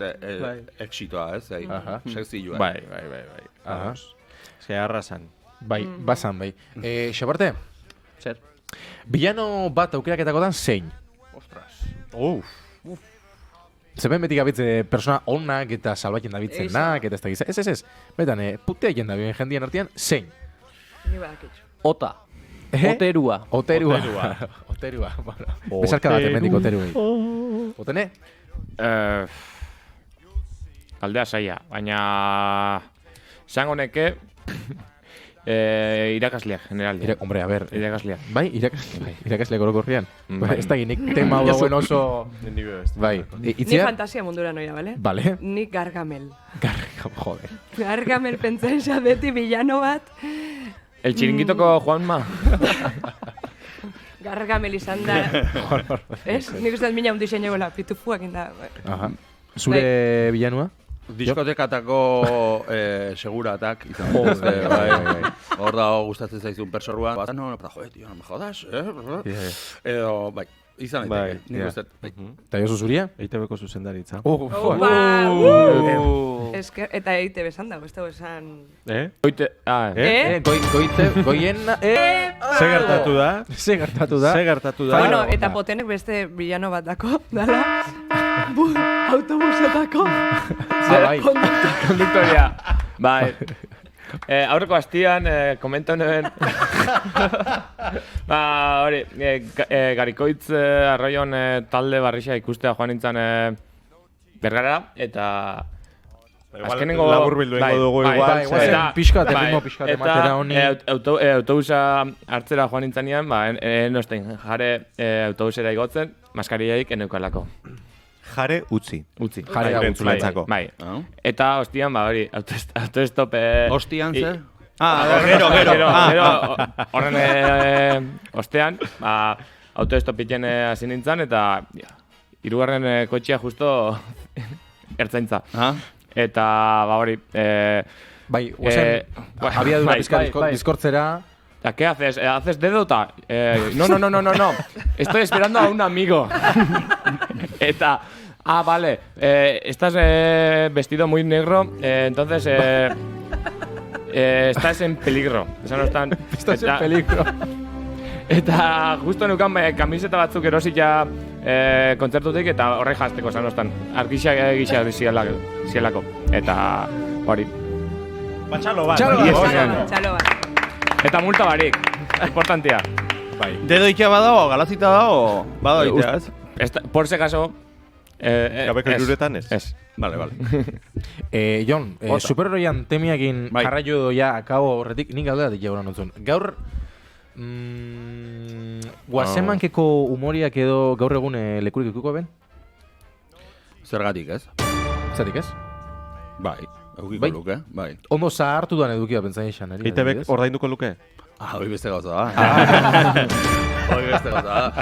Speaker 7: exitoa, ez, sekzilua.
Speaker 4: Bai. Zeharra zan.
Speaker 1: Bai, bazan, bai. Xabarte?
Speaker 6: Zer?
Speaker 1: Bilano bat aukeraketako dan zein?
Speaker 7: Ostras.
Speaker 1: Zeben beti gabitze persona onak eta salbatzen dabiltzenak, eta ez da gizak. Ez. Betan, putea jenda bien jendien artean, zein?
Speaker 3: Ni badakitzu.
Speaker 6: Ota. Oterua.
Speaker 1: Besarka bat emendik oteruei. Otene?
Speaker 2: Aldea saia, baina... Zango neke... Irakasleak, generaldi.
Speaker 1: Hombre, a ver.
Speaker 2: Irakasleak.
Speaker 1: Bai, irakasleak orokorrian. Ez da nik tema dauen oso... Bai.
Speaker 3: Ni fantasia mundura noia, bale?
Speaker 1: Vale.
Speaker 3: Ni Gargamel.
Speaker 1: Joder.
Speaker 3: Gargamel pentsaisa beti villano bat.
Speaker 2: El chiringuitoko Juanma.
Speaker 3: Gargamel izan da. Ez? Nik uste mina un diseño gola, pitufuak inda.
Speaker 1: Aha. Zure villanua?
Speaker 7: Diskotekatako seguratak izan bai. Hor da gustatzen zaizun persorua. No, joder, tío, no me jodas, edo, bai, izan daiteke, nik uste.
Speaker 1: Eta Josu zuria?
Speaker 4: EITB-ko zuzendaritza.
Speaker 3: Eta EITB esan dago, ez dago esan...
Speaker 1: Goien...
Speaker 4: Ze gertatu da?
Speaker 3: Bueno, eta Potenek beste villano bat dako, dala? Autobusetako.
Speaker 1: Bai.
Speaker 2: Konduktoria. Bai. Aurreko astian, komento nuen... hori, Garikoitz Arroion talde barrixa ikustea joan nintzen Bergara, eta...
Speaker 4: Azkenengo laburbildu ingo dugu igual.
Speaker 1: Pixkat ematera honi.
Speaker 2: Autobusa hartzera joan nintzenean, enosten jare autobusera igotzen, maskariaik eneukalako.
Speaker 4: Jare utzi.
Speaker 2: Jare utzi. Bai. Eta hostian, hori, autoestope...
Speaker 7: Hostian zer?
Speaker 2: Gero. Horren ostean, autoestopiten hasi nintzen, eta hirugarren kotxea justo ertzaintza. Eta, hori...
Speaker 1: Bai, había dura pizka diskortzera...
Speaker 2: ¿Qué haces? ¿Haces dedota? No. Estoy esperando a un amigo. Eta... vale. Estás vestido muy negro, entonces... estás en peligro.
Speaker 1: Estás en peligro.
Speaker 2: Eta justo neukan kamiseta batzuk erosita kontzertutik eta horre jazteko zanostan. Argisa zielako. Eta hori.
Speaker 4: Txalo bat.
Speaker 2: Eta multa barik. Importantia.
Speaker 7: Dedo itxea badago, galazita dago, badago itea, ez?
Speaker 2: Por ese caso...
Speaker 4: Gabeko iruretan ez?
Speaker 2: Ez.
Speaker 7: Vale.
Speaker 1: Jon, superheroian temiakin jarraio doia akabo horretik, nik galdera dik jaura notzun. Gaur... Guasemankeko humoriak edo gaur egun lekurik ikuko ben?
Speaker 7: Zergatik ez?
Speaker 1: Zergatik ez?
Speaker 7: Bai, eukiko luke, bai.
Speaker 1: Ondo zahartu duan edukia pentsain esan, eri?
Speaker 4: EITBek ordainduko luke?
Speaker 7: Hoi beste gauza da.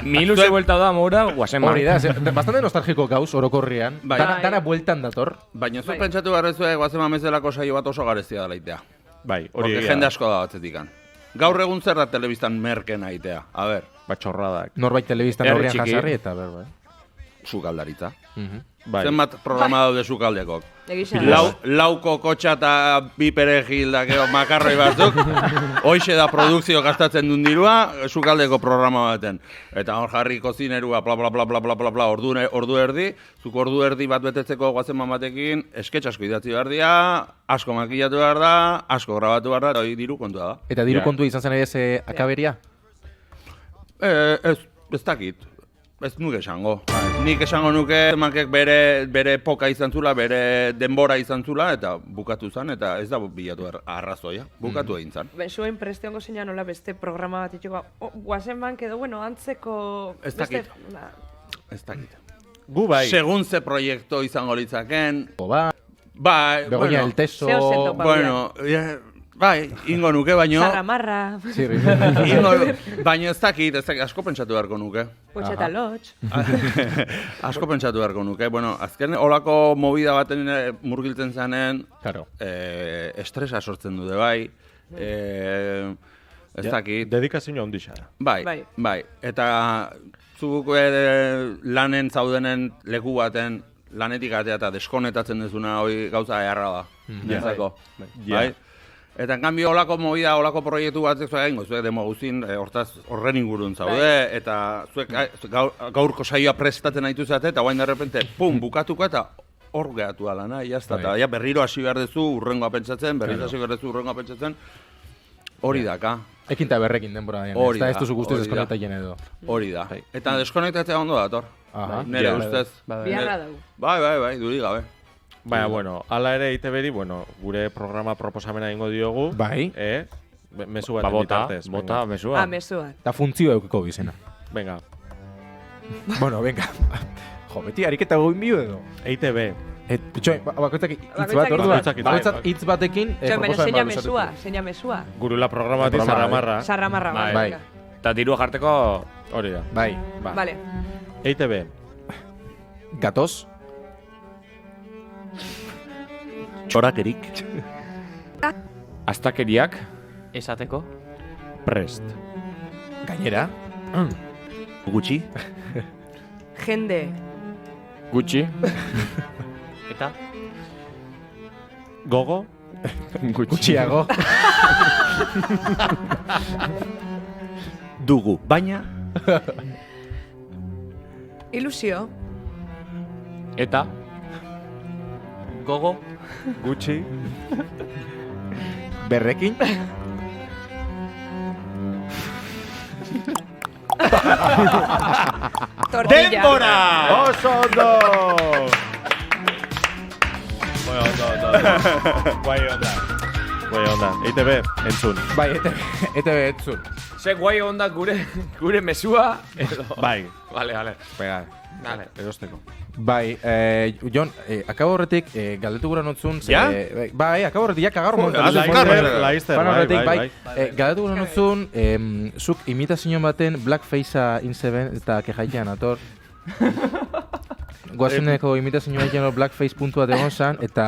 Speaker 2: Miluze buelta da amora, Guasemank.
Speaker 1: Hori da, bastante nostalgiko gauz, orokorrian. Dana bueltan dator.
Speaker 7: Baina zu pentsatu garrezue Guasemank mezelako saio bat oso garezia da laitea.
Speaker 4: Bai, hori
Speaker 7: egia. Jende asko da batzetikan. Gaur egun zer da telebistan merken aitea. A ber.
Speaker 4: Batxorradak.
Speaker 1: Norbait telebistan horrean jasarri eta ber, bai.
Speaker 7: Sukaldaritza. Zenbat programa daude sukaldekok. Lauko kotxa eta bi perejil da gero makarroi batzuk. Hoixe da produkzio gastatzen duen dirua, sukaldeko programa baten. Eta hor jarri kozinerua, bla, ordu erdi. Zuk ordu erdi bat betetzeko Guaseman batekin, esketx asko idatzi behar dira, asko makillatu behar da, asko grabatu behar da, eta hori diru kontua da.
Speaker 1: Eta diru kontua izan zen ere ez akaberia?
Speaker 7: Ez dakit. Ez nuke esango. Nik esango nuke makek bere poka izan zula, bere denbora izan zula, eta bukatu zen, eta ez da bilatu arrazoia. Bukatu egin zen.
Speaker 3: Zuen prestiongo zeina nola beste programa bat itxeko, Guasemank edo, antzeko...
Speaker 7: Ez dakit. Ez dakit.
Speaker 4: Gu bai.
Speaker 7: Segun ze proiektu izango litzaken...
Speaker 1: Bai, Begoña el Teso...
Speaker 7: Bueno, bai, ingo nuke, baino...
Speaker 3: Zarramarra...
Speaker 7: Baino ez dakit, asko pentsatu beharko nuke.
Speaker 3: Potxeta lotx...
Speaker 7: Asko pentsatu beharko nuke. Bueno, azken olako movida baten murgiltzen zanen... Estresa sortzen dute, bai. Ez dakit...
Speaker 4: Dedikazio handia.
Speaker 7: Bai. Eta zuk lanen zaudenen leku baten lanetik atea eta deskonetatzen dezuna hori gauza eharra da. Nezako. Bai. Eta en cambio olako movida, olako proiektu batzuk zuek egingo, zuek demo guztin horren ingurun zaude, eta zuek gaurko saioa prestatzen nahitu zate, eta guain derrepente, pum, bukatuko eta hor gehatu alana, jazta, eta berriro hasi behar dezu urrengoa pentsatzen, hori daka.
Speaker 1: Ekin eta berrekin denbora dian, ez da ez duzu guztiz deskonektatzen edo.
Speaker 7: Hori da, eta deskonektatzea ondo dator, nire ustez.
Speaker 3: Biarra dugu.
Speaker 7: Bai, duri gabe.
Speaker 4: Baina, ala ere EITBri, gure programa proposamena ingo diogu.
Speaker 1: Bai.
Speaker 4: Mesu bat bitartez.
Speaker 2: Bota, mesua.
Speaker 3: Mesua.
Speaker 1: Da funtzio eukiko bizena.
Speaker 4: Venga.
Speaker 1: Bueno, venga. Jo, beti ariketa goin bio edo.
Speaker 4: EITB.
Speaker 1: Bakoitzak hitz bat orduan. Bakoitzak hitz batekin
Speaker 3: proposamen bat. Seina mesua.
Speaker 4: Gurula programa bat zarramarra.
Speaker 3: Zarramarra,
Speaker 1: bai.
Speaker 2: Eta dirua jarteko
Speaker 4: hori da.
Speaker 1: Bai.
Speaker 3: Vale.
Speaker 4: EITB.
Speaker 1: Gatoz.
Speaker 4: Txorakerik.
Speaker 2: Astakeriak.
Speaker 6: Esateko.
Speaker 4: Prest.
Speaker 1: Gainera.
Speaker 4: Gutxi.
Speaker 3: Jende.
Speaker 2: Gutxi.
Speaker 6: Eta?
Speaker 4: Gogo.
Speaker 1: Gutxiago.
Speaker 4: Dugu. Baina.
Speaker 3: Ilusio.
Speaker 2: Eta?
Speaker 6: Gogo.
Speaker 4: Gutxi.
Speaker 1: Berrekin.
Speaker 3: Denbora!
Speaker 4: Oso ondo! Guai onda. EITB, entzun.
Speaker 1: Bai, EITB entzun.
Speaker 2: Ze guai onda gure mesua edo.
Speaker 4: Bai.
Speaker 2: Vale.
Speaker 1: Pega.
Speaker 2: Dale.
Speaker 4: Erosteko.
Speaker 1: Bai, Jon, akabo horretik galdetu gura notzun.
Speaker 4: Ja?
Speaker 1: Bai, akabo horretik, kagarro momentu.
Speaker 4: Laizter, bai.
Speaker 1: Galdetu gura notzun, zuk imitazio baten Blackfacea inzeben eta kejaitean ator. Guazeneko imitazio batean Blackface puntua egon zan, eta...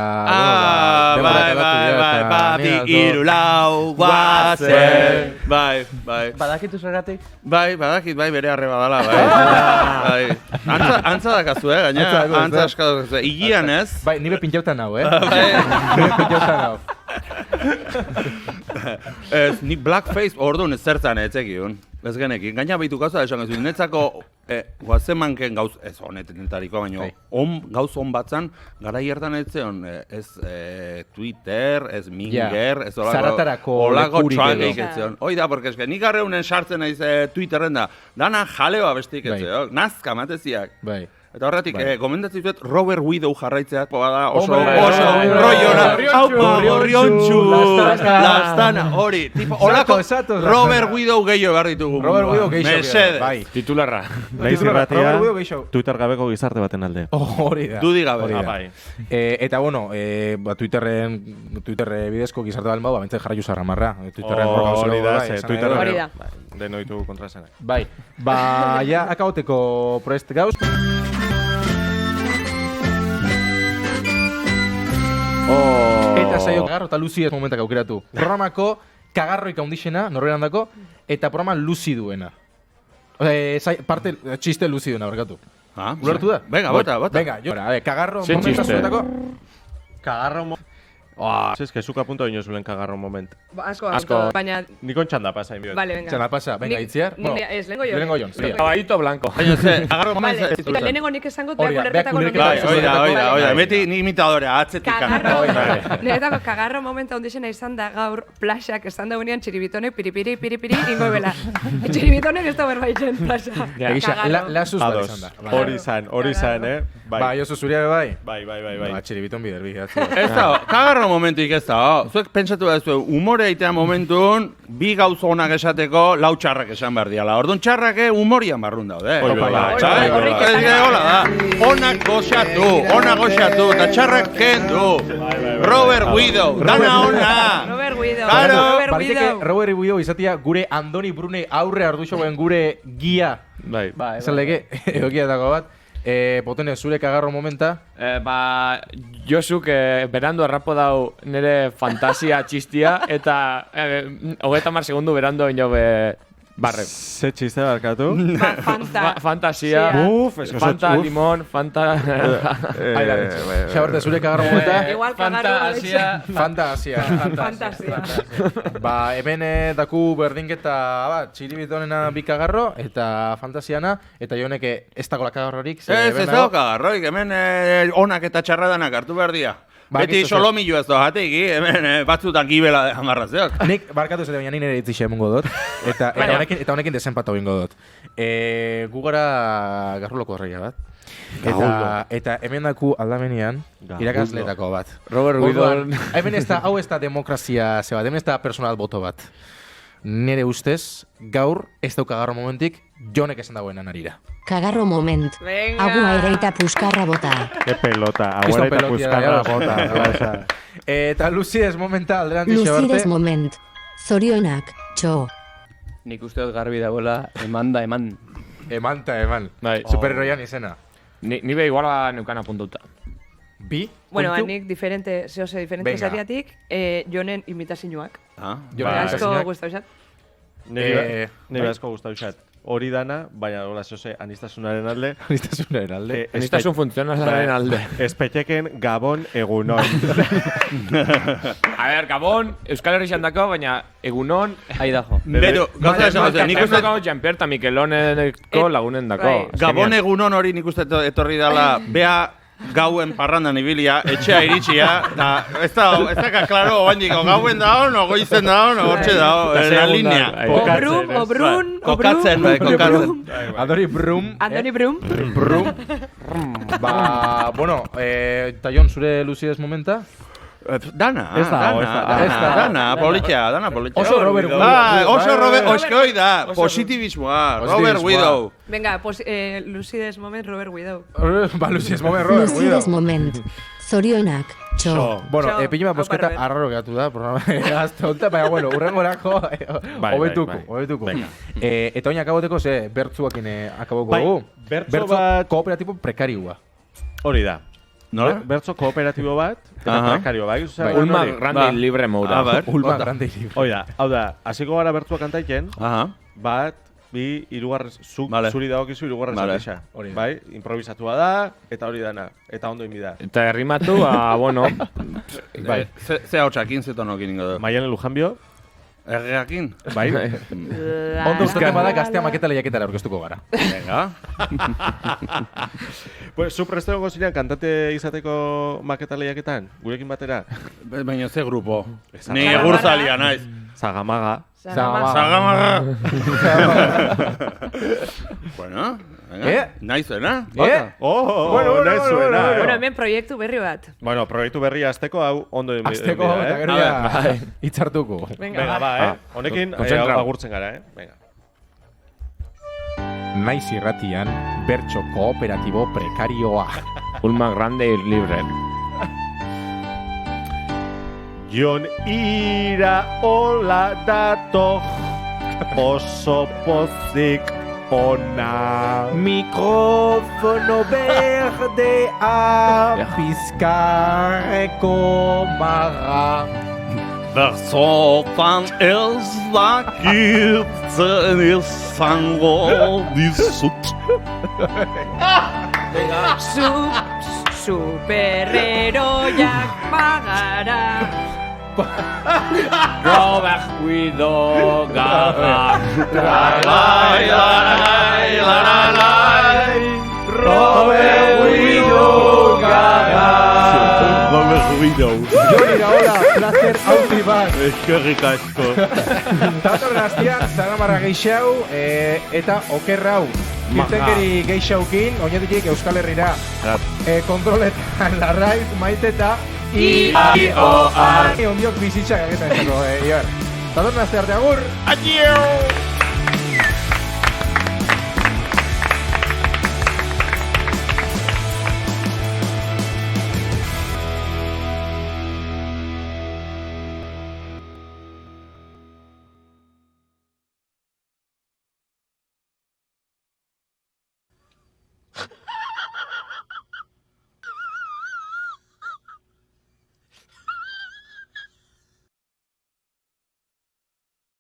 Speaker 7: Bati irulau, guazen. Bai.
Speaker 6: Badakitu zergatik?
Speaker 7: Bai, bere arre badala, bai. Antza dakazu, gaina, antza askatu dakazu. Igian ez?
Speaker 1: Bai, nire pintxautan hau, Nire pintxautan hau.
Speaker 7: Nik Blackface orduan ez zertzan etzekiun. Ez genekin, gaina behitu gauza esan ez netzako guazemanken gauz, ez honetariko baino, gauz hon batzan, gara hiertan etzeon, ez Twitter, ez Minger, ez olako txuakeik etzeon. Hoi da, porque eske, nik arreunen sartzen naiz Twitterren da, dana jaleo abestik etzeon, nazka mateziak.
Speaker 1: Bai.
Speaker 7: Eta horretik, gomendatzen zuet Robert Widow jarraitzeat, oso roiona, orriontxu, lastana, hori, olako Robert Widow gehiago behar ditugu.
Speaker 1: Robert Widow gehiago.
Speaker 7: Mesede.
Speaker 1: Bai.
Speaker 2: Titularra.
Speaker 4: Laiz irratia, Twitter gabeko gizarte baten alde.
Speaker 1: Hori da.
Speaker 7: Dudi gabe.
Speaker 4: Bai.
Speaker 1: Eta bueno, Twitter bidezko gizarte balma, bentzen jarraiu zarramarra.
Speaker 4: Hori da,
Speaker 3: Hori da.
Speaker 4: Denoitu kontrasenak.
Speaker 1: Bai. Ja, akaboteko proest gauz. Eta saio kagarro eta luzi ez momentak aukeratu. Programako kagarroik handixena, norberan dako, eta programa luzi duena. Parte txiste luzi duena, berkatu. Ulertu da?
Speaker 7: Venga, bota.
Speaker 1: Venga, kagarro momentak zuetako.
Speaker 4: Kagarro es que zuka punto ino zulen kagarro moment.
Speaker 3: Asko, baina...
Speaker 4: Nikon txanda pasa inbio.
Speaker 3: Vale, venga.
Speaker 1: Txanda pasa, venga, itziar.
Speaker 3: Ez, lehengo jon.
Speaker 2: Caballito blanco.
Speaker 7: Kagarro moment...
Speaker 3: Lehenengo nik esango, beha
Speaker 7: Oida, meti ni imitadorea, atzetik.
Speaker 3: Niretako kagarro momenta ondizena izan da gaur plaxak esan daunean txiribitonek piripiri ingo bela. Txiribitonek ez da berbaitzen plaxa.
Speaker 1: Egisa, lasuz bat izan da.
Speaker 4: Hori zan,
Speaker 1: Bai, oso zuria bai?
Speaker 4: Bai.
Speaker 1: Txiribiton biderbi.
Speaker 7: Ez da, kagarro momentuik ez da. Zuek pentsatu da zuen, humore eitea momentun, bi gauz onak esateko, lau txarrak esan behar diala. Orduan txarrake humorian barrun daude. Onak goxatu, eta txarrak kendu. Robert Widow, dana ona.
Speaker 3: Robert Widow.
Speaker 1: Robert Widow izatea gure Andoni Brune aurre arduxoen gure gia.
Speaker 4: Bai.
Speaker 1: Esan lege, egokia dago bat. Potene, zure kagarro momenta?
Speaker 2: Josuk berandu arrapo dau nire fantasia txistia, eta 30 segundu berandu ino barre.
Speaker 4: Ze txiste barkatu?
Speaker 2: Fantasia. Fanta limón, Fanta...
Speaker 1: Xaborte, zure kagarro momenta?
Speaker 3: Igual kagarro...
Speaker 1: Fantasia. Hemen daku berdinketa txiribitonena bi kagarro, eta fantasiana, eta jonek ez dago la kagarrorik.
Speaker 7: Ez dago kagarroik, hemen onak eta txarradanak hartu behar dira. Beti solomillo ez da jateiki, hemen batzutan gibela amarrazeok.
Speaker 1: Nik barkatu zede, baina nire itzixe emungo dut. Eta honekin desenpatu bingo dut. Gu gara garruloko horreia bat. Eta hemen daku aldamenean, irakasleetako bat.
Speaker 2: Robert Guidon.
Speaker 1: Hemen hau ez da demokrazia ze bat, hemen ez da personal boto bat. Nere ustez, gaur ez dauka garro momentik, Jonek esan dagoen anarira.
Speaker 10: Kagarro moment. Agua ere eta puskarra bota.
Speaker 4: Ke pelota, agua ere eta puskarra bota.
Speaker 1: Eta Luzides momenta alderantzixe barte.
Speaker 10: Luzides moment. Zorionak, txo.
Speaker 6: Nik uste dut garbi dagoela, eman.
Speaker 1: Eman. Superheroian izena.
Speaker 2: Ni be iguala neukana puntuta.
Speaker 1: Bi?
Speaker 3: Bueno, nik diferente zariatik, Jonen imitazioak.
Speaker 1: Jonen
Speaker 3: asko gustau izat.
Speaker 4: Nire asko gustau izat. Hori dana, baina hola zose, anistasunaren alde.
Speaker 2: Anistasun funtzionalaren alde.
Speaker 4: Espeteken Gabon egunon.
Speaker 2: A ver, Gabon, Euskal Herri xandako, baina egunon...
Speaker 6: Aidajo.
Speaker 7: Pero, gauza esan dut, nik uste...
Speaker 2: Jean-Pierre eta Mikeloneko lagunen dako.
Speaker 7: Gabon egunon hori nik uste etorri dala, bea gauen parrandan ibilia, etxea iritsia, ez da, klaro, oaindiko, gauen dago, no goizen dago, no gortxe dago, la linea.
Speaker 3: Obrun.
Speaker 7: Kokatzen.
Speaker 1: Andoni Brum.
Speaker 3: Brum.
Speaker 1: Bueno, eta Jon, zure Luzides momenta?
Speaker 7: Dana, politia.
Speaker 1: Oso Robert
Speaker 7: Guidon. Oskoi da, positibismoa, Robert Guidon.
Speaker 3: Venga, Luzides moment, Robert Guidon.
Speaker 1: Luzides moment, Robert Guidon.
Speaker 10: Luzides moment. Zorionak, txo.
Speaker 1: Bueno, pilima bosketa arraro gehatu da, gazte honta, baina, bueno, urrengorako hobetuko. Eta oin akaboteko, ze, bertzuakin akaboko dugu. Bertzu kooperatibo prekarioa.
Speaker 4: Hori da. Nola? Bertzo kooperatibo bat, eta prekario bai.
Speaker 2: Ulma grande libre moura.
Speaker 1: Ulma grande libre.
Speaker 4: Oida, hau da, hasiko gara bertzua kantaiken, bat, bi, irugarrez, zuri dagokizu irugarrez atesa. Bai, improvisatua da, eta hori dana, eta ondo inbi da.
Speaker 2: Eta errimatu, bueno.
Speaker 7: Bai, ze hau txakin, ze tonokin ingo du.
Speaker 4: Maialen Lujanbio.
Speaker 7: Erreakin.
Speaker 4: Bai.
Speaker 1: Ondo usteko bada gaztea maketa lehiaketara orkestuko gara.
Speaker 7: Venga.
Speaker 4: Pues, zu prestero gozinean kantate izateko maketa lehiaketan? Gurekin batera?
Speaker 7: Baina ze grupo. Ni egurzalia naiz.
Speaker 4: Zagamaga. Bueno, naizuena.
Speaker 1: Bueno,
Speaker 4: naizuena.
Speaker 3: Bueno, hemen proiektu berri bat.
Speaker 4: Bueno, proiektu berria azteko hau ondo enbida.
Speaker 1: Azteko, eta gero ya itzartuko.
Speaker 4: Venga, ba, Honekin agurtzen gara, Venga.
Speaker 1: Naiz irratian, bertso kooperatibo prekarioa.
Speaker 2: Ulma grande libre.
Speaker 4: Jon ira hola dator, oso pozik ona.
Speaker 1: Mikrofono berdea, bizkarreko marra.
Speaker 7: Berzotan ez dakirtzen izango dizut.
Speaker 3: Superheroiak bagara.
Speaker 2: Robert Guidon gara.
Speaker 1: Robert Guidon gara. Joni Gaola, placer hauti bat.
Speaker 4: Eskerrik asko.
Speaker 1: Tatorren hastian, zagamarra geixau, eta okerrau. Irtenkeri geixaukin, oinetik Euskal Herrira. Kontroletan larraiz, maite eta I-O-R. Ondiok bizitzak agetan esako, Ibar. Tatorren haste arte agur.
Speaker 7: Adio!